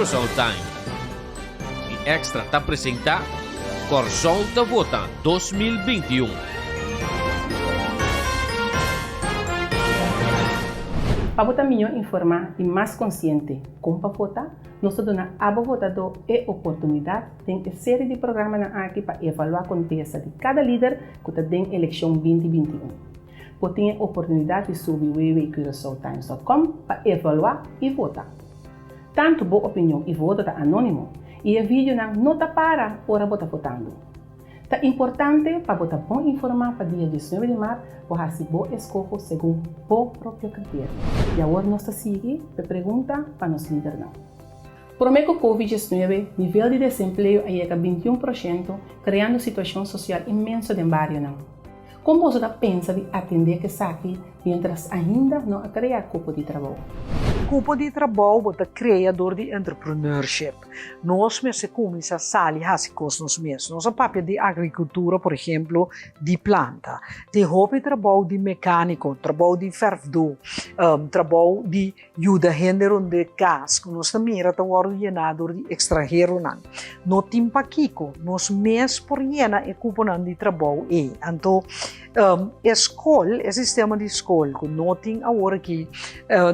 Curaçao Time. E Extra está apresenta Corsol da Vota 2021. Para votar melhor informar e mais consciente como para votar, nós damos a votador a oportunidade de ter série de programas aqui para avaliar a contexto de cada líder que está na eleição 2021. Você tem a oportunidade de subir www.curaçaotimes.com para avaliar e votar. Tanto boa opinião e voto está anônimo, e o vídeo não está para hora você votando. É importante para você bom informar para dia 19 de março, para se bom escolher segundo o próprio critério. E agora nós seguimos a pergunta para nos líder não. Por meio do Covid-19, o nível de desemprego chega a 21%, criando situação social imensa no barrio não. Como você pensa de atender que saque, mientras ainda não cria grupo de trabalho? Grupo de trabalho é criador de entrepreneurship. Nós mesmos começamos a sair as nós mesmos. Nossa papel de agricultura, por exemplo, de planta. De hobby trabalho de mecânico, trabalho de fervador, trabalho de ajuda gênero de gás. Nós também era ordenador de extranjero. No tempo aqui, nós mesmos por llena e cuponan de trabalho. Então, escola, o sistema de escola, que não tem agora aqui,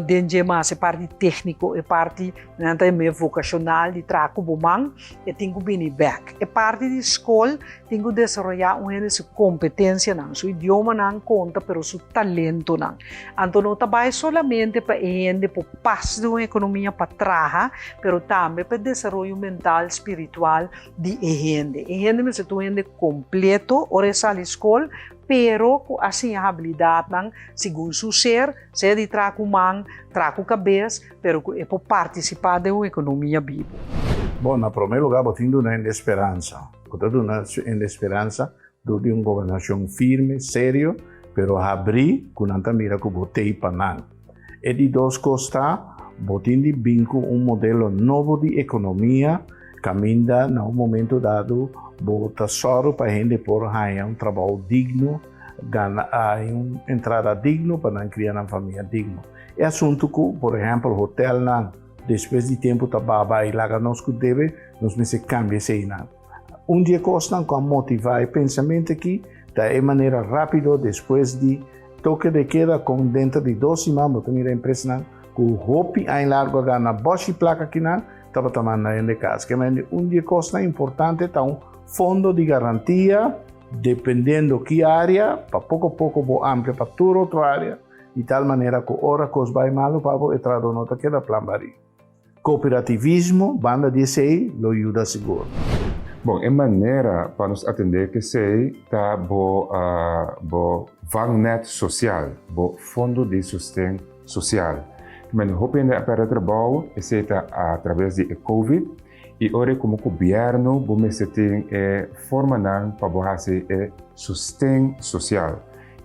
dentro mais parte técnico e parte também vocacional de trabalho bom, e tem que vir back. E parte de escola tem que desenvolver uma competência não, seu idioma não conta, pero seu talento não. Então não trabalha solamente para gente, para parte de uma economia para trabalhar, pero também para desenvolvimento mental, espiritual de gente. E gente me se tu gente completo, ora sala escola, pero assim a habilidade não, segundo seu ser, se de trago man, trago cabeça, pero é para participar de uma economia viva. Bom, na primeiro lugar, botindo na esperança. Botindo na esperança de uma governação firme, sério, pero abrir com tanta mira que botei para não. E de dois costas, botindo vinco modelo novo de economia, caminha num momento dado, bota só para a gente por ganhar trabalho digno, ganhar uma entrada digna para não criar uma família digna. É assunto que, por exemplo, o hotel não, depois de tempo trabalhar e lá nós que deve, nós me se cambia isso não. Dia costa com motivar o pensamento aqui, da maneira rápida, depois de toque de queda com dentro de 2 semanas, botar a empresa não, que o hopi em largo ganha boa placa aqui não, estava tomando na casa. Que dia costa importante, então fundo de garantia, dependendo que área, para pouco a pouco vou amplia para toda outra área, de tal maneira que hora coisa vai mal, para entrar no nota que da plan bari. Cooperativismo, banda de sei, lo ajuda seguro. Bom, é maneira para nos atender que sei tá bo vangnet social, bo fundo de sustento social. Mas o PND para trabalho é feita através de COVID. E ora como governo, vamos ter forma para fazer sustento social.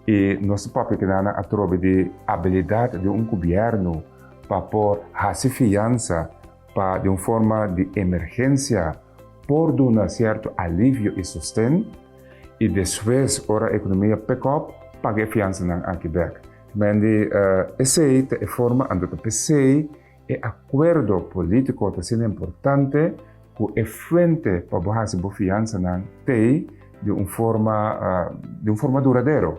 E nosso papel que dá através de habilidade de governo para pôr a confiança para de uma forma de emergência por dar certo alívio e sustento. E depois, ora a economia pick up, paga a fiança aqui back. Mas essa é a forma onde o PC e acordo político está sendo importante que é frente para baixar a confiança na TI de uma forma duradoura.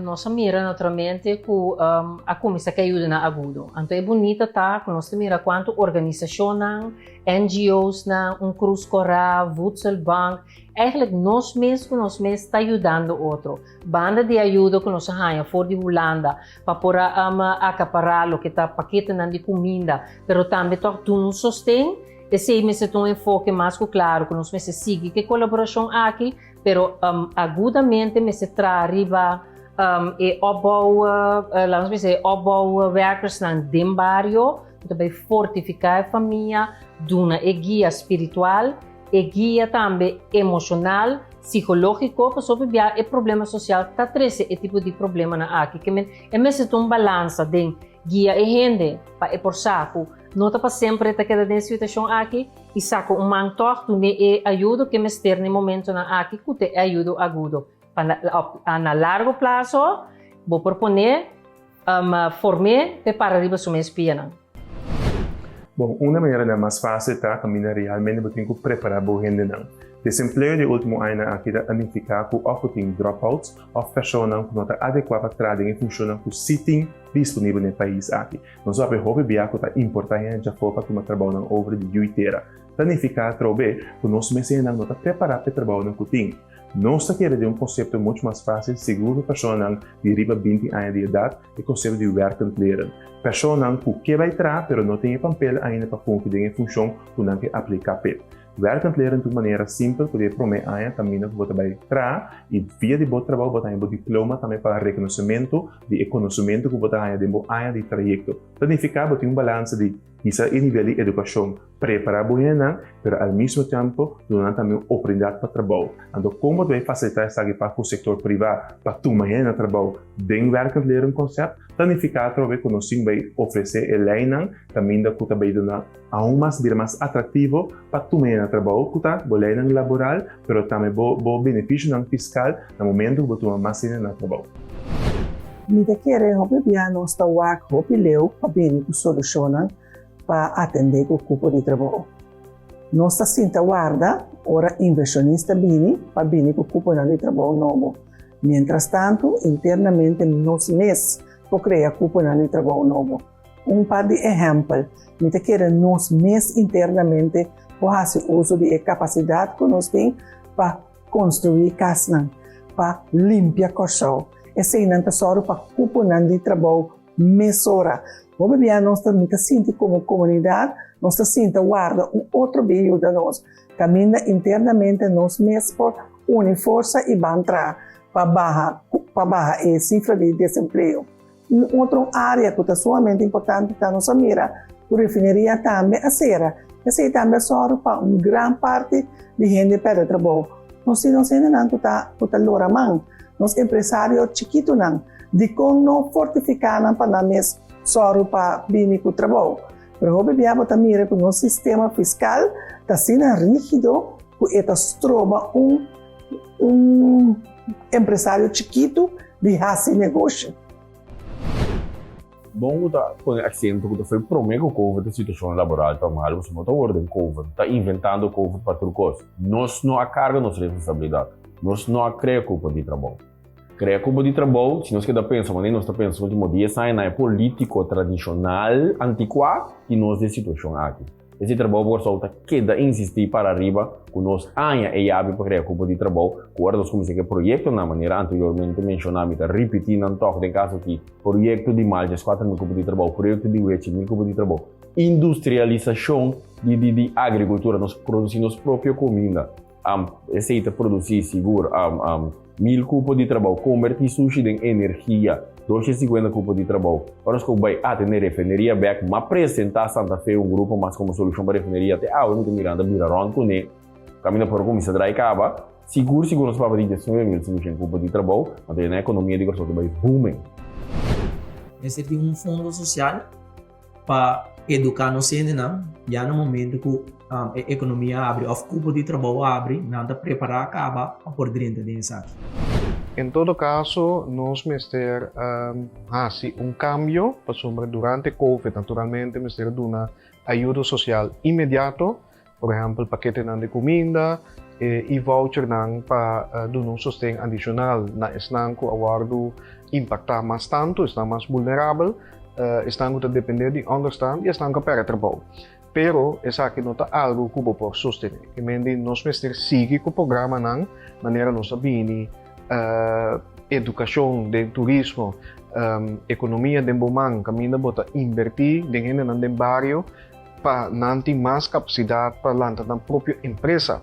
Nós mira naturalmente que a comissão que ajuda na agudo. Então é bonita tá que nós mira quanto organização NGOs Cruz Corá, Voedselbank, eigenlijk nós mesmos está ajudando outro. Banda de ajuda que nós ganha for de Holanda para por acaparar o que tá paquete de comida, pero também toca um sustento. Esse é um enfoque mais claro que nós seguimos que colaboração aqui, pero agudamente me se arriba e opbouw werkers na dem barrio, também fortificar a família, duna e guia espiritual, e guia também emocional, psicológico, para sobreviver o problema social, tá três esse tipo de problema na aqui, que é mesmo um balança de guia e gente para por saco, não tá para sempre tá queda nessa situação aqui e saco mantor tu ne ajuda que me ester no momento na aqui que te ajuda agudo. Na largo prazo, vou proponer formar para arriba sua espia. Bom, uma maneira mais fácil tá caminhar realmente para tem que preparar boa gente não. Desemprego de último ano aqui da identificar que ou tem dropouts ou pessoas que não está adequada para trabalhar e funcionar com sitting disponível no país aqui. Nós vamos ver o que está importante já for para tomar trabalho na obra de juiteira. Planificar trabalho que nós não está preparado para trabalhar no cutim. Nós queremos um conceito muito mais fácil, seguro para pessoas de riba 20 anos de idade e conceito de werkend leren. Pessoas que vai trabalhar, mas não tem papel ainda para cumprir em função que não quer aplicar papel. Werkend leren de maneira simples, porque prometer a caminho que você vai trabalhar e via de bom trabalho você tem um diploma também para reconhecimento de conhecimento que você tem de bom área de trajeto. Planificar você tem um balanço de isso é nível de educação, preparar bem, mas ao mesmo tempo não também oportunidade para trabalho. Então como você vai facilitar essa para o setor privado para tomar trabalho dentro do werkend leren conceito, planificar através que nós vai oferecer a lei também da que vai dar aún mais atrativo para tomar trabalho que está boa lei laboral, mas também bom benefício fiscal no momento que você toma mais no trabalho. Me querer hobby não está hobby leu para bem que soluciona para atender o cupo de trabalho. Nós está sinta guarda ora inversionista bini para bem que o cupo de trabalho novo. Mientras tanto, internamente nós mesmos criar cupo de trabalho novo. Par de exemplos, me querer nós mesmos internamente fazer uso de capacidade que nós temos para construir casa, para limpar corção. Esse é só para cupo de trabalho mesura. Vamos ver, nós também sentimos como comunidade, nós sentimos guarda outro meio de nós. Caminha internamente nós mesmos por unir força e bantra para barrar a cifra de desemprego. Outra área que é sumamente importante na nossa mira, a refineria também a cera. Essa também só para uma grande parte de gente para trabalho. Nós não sabemos que está lora mão. Nós empresários chiquitos não, de como fortificar para nós só para vir para o trabalho. Mas o que também é que o nosso sistema fiscal está sendo rígido, que está trova empresário chiquito de fazer negócio. Bom, com acento que foi promego COVID a situação laboral para mal, você não está ordem COVID, está inventando COVID para tudo coisa. Nós não a carga nossa responsabilidade, nós não a cria culpa de trabalho. Cria culpa de trabalho, se nós queda pensar, mas nós está pensando no último dia, sai na político tradicional, antiquado, e nós de situação aqui. Esse trabalho por solta queda insistir para arriba, que nós ainda é hábil para criar culpa de trabalho, que agora nós começamos a projeto na maneira anteriormente mencionada, está repetindo um toque de caso aqui, projeto de malhas, 4.000 culpa de trabalho, projeto de leite, 1.000 culpa de trabalho, industrialização de agricultura, nós produzimos própria comida, aceita produzir seguro, 1.000 culpa de trabalho, convertir sushi em energia, 250 cupos de trabalho. Para nós vai atender a refineria back, mas apresentar Santa Fe um grupo mais como solução para a refineria até a única Miranda Biraron com ele. Caminho para o comissão da Icaba, seguro nós vamos ter 19.500 cupos de trabalho, mas na economia de Costa vai booming. Esse tem um fundo social para educar nos cidadãos, já no momento que a economia abre, o cupo de trabalho abre, nada preparar acaba por dentro desse aqui. En todo caso, nós mister cambio durante COVID, naturalmente mister una ajuda social imediato, por exemplo, paquete de comida e voucher para dar um sustento adicional na estão que aguardo impactar mais tanto, estão mais vulnerável, estão que depender de understand e estão que para trabalho. Pero essa aqui não está algo que por sustentar. E mendi nós mister sigue com o programa não, maneira nós sabini educação, de turismo, economia de Bomang, kami na bota invertir dengan ng barrio para nanti mais capacidade para lançar na própria empresa,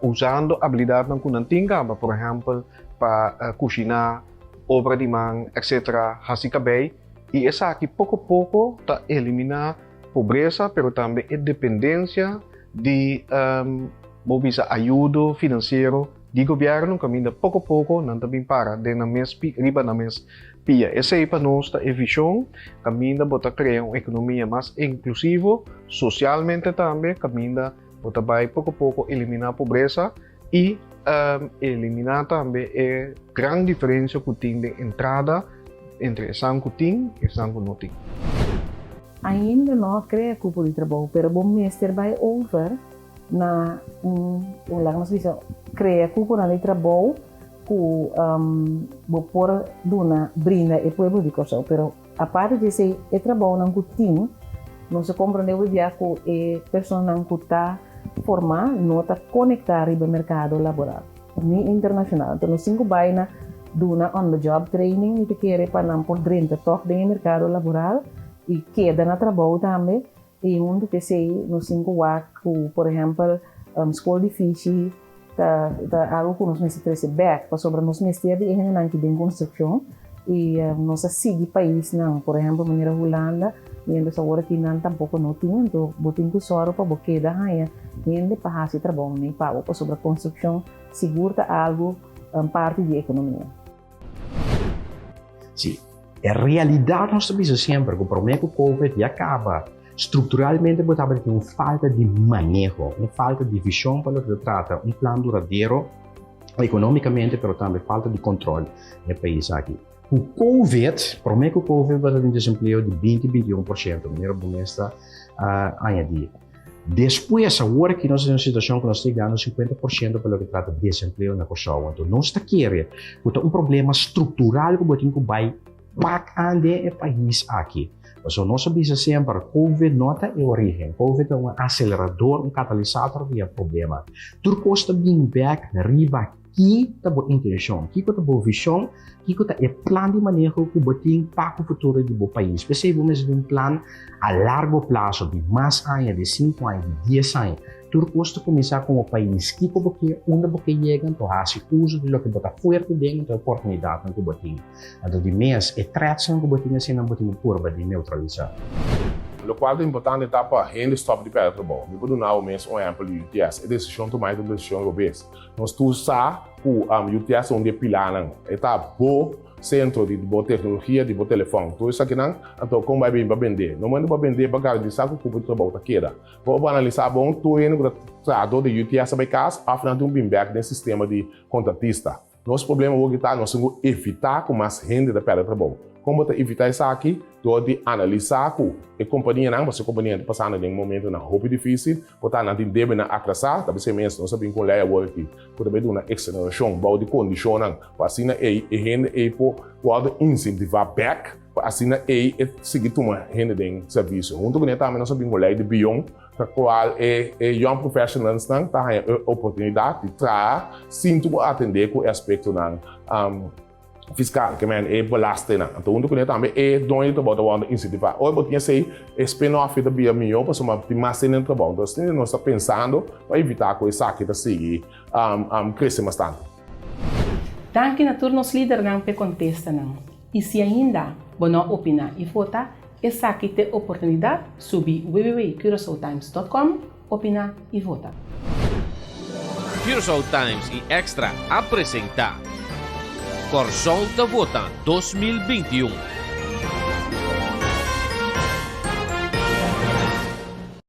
usando habilidade ng kunantinga, por exemplo, para cozinhar, obra de mão, etc. Hasikabay, e essa aqui pouco a pouco está eliminar pobreza, pero também a dependência de bisa ajuda financeiro de governo, caminha pouco a pouco, não também para, de na mes riba na mes pia. Essa é para nós a visão, caminha bota criar uma economia mais inclusiva, socialmente também, caminha bota vai pouco a pouco eliminar a pobreza e eliminar também a grande diferença que tem de entrada entre San Coutinho e San Coutinho. ainda não cria cupo de trabalho, pero bom mestre vai over na lá nós dizemos cria cupo de trabalho que por duna brinda e pueblo de coisa, pero a parte de ser e trabalho não cutim, não se compreende o dia que é pessoa não cuta formar, não está conectar com o mercado laboral, nem internacional. Então, 5 baina duna on the job training e te quer para não por dentro toque no mercado laboral e queda na trabalho também. E mundo que sei no 5 que, por exemplo, escola difícil algo que nós necessitamos back para sobre nós necessitamos e não que tem construção e nós seguir país não, por exemplo, maneira Holanda e ainda agora que não tampouco não tinha, então botem que só para porque da raia e ainda para fazer trabalho nem para sobre a construção segura algo parte da economia. Sim, a realidade nós sabemos sempre que o problema com o Covid já acaba. Estruturalmente, botava uma falta de manejo, uma falta de visão para o que trata, plano duradouro, economicamente, mas também falta de controle no país aqui. O Covid, por mim que o Covid vai ter um desemprego de 20-21%, maneira bonesta añadir. Depois, agora que nós temos uma situação que nós estamos ganhando 50% pelo que trata de desemprego na Kosovo, então nós está querendo problema estrutural que vai para o país aqui. So, nós sabemos sempre que Covid não é a origem. Covid é acelerador, catalisador do problema. Tudo custa bem back na riba que está boa intenção, que está boa visão, que está plano de manejo que botem para o futuro do país. Especialmente um plano a largo prazo, de mais anos, de 5 anos, de 10 anos. Tudo custa começar com o país que onde você chega, então faz uso do que bota forte dentro da oportunidade que botem. Então, de mês, é tração que botem assim, não botem curva de neutralizar. O quadro importante está para render stop de perto do bom. Me pode dar um exemplo de UTS. É decisão tomada uma decisão global. Nós tu sabe que o UTS onde pilar não. Está bom centro de boa tecnologia, de bom telefone. Tudo isso aqui não. Então como vai bem para vender? Não manda para vender para garantir que o público trabalho está queda. Vou analisar bom tu indo para o de UTS vai casa, afinal tem bem back nesse sistema de contratista. Nosso problema é que nós temos que evitar com mais renda da perda do trabalho. Como evitar isso aqui? De analisar que a companhia não, mas a companhia está passando em um momento na roupa difícil, portanto não tem débito na atrasar, talvez seja mesmo, não sabemos como é o aqui, talvez uma exceleração, boa de condição, para assim a renda pode incentivar back, para assim a seguir uma renda de serviço. Junto com isso também nós sabemos como é de Beyond, para qual young professionals não tá a oportunidade de trazer, sinto atender com o aspecto não fiscal, que é belastante. Então, junto com isso também é dono do trabalho incentivar. Hoje, eu tinha sei spin-off da Bia Minho para somar mais cena de trabalho. Então, nós estamos pensando para evitar que isso aqui seguir crescer bastante. Danke naturligtvis nos líder não pe contesta não. E se ainda não opina e vota, essa aqui tem oportunidade subir www.curaçaotimes.com, opina e vota. Curaçao Times e Extra apresenta Corsol da Vota 2021.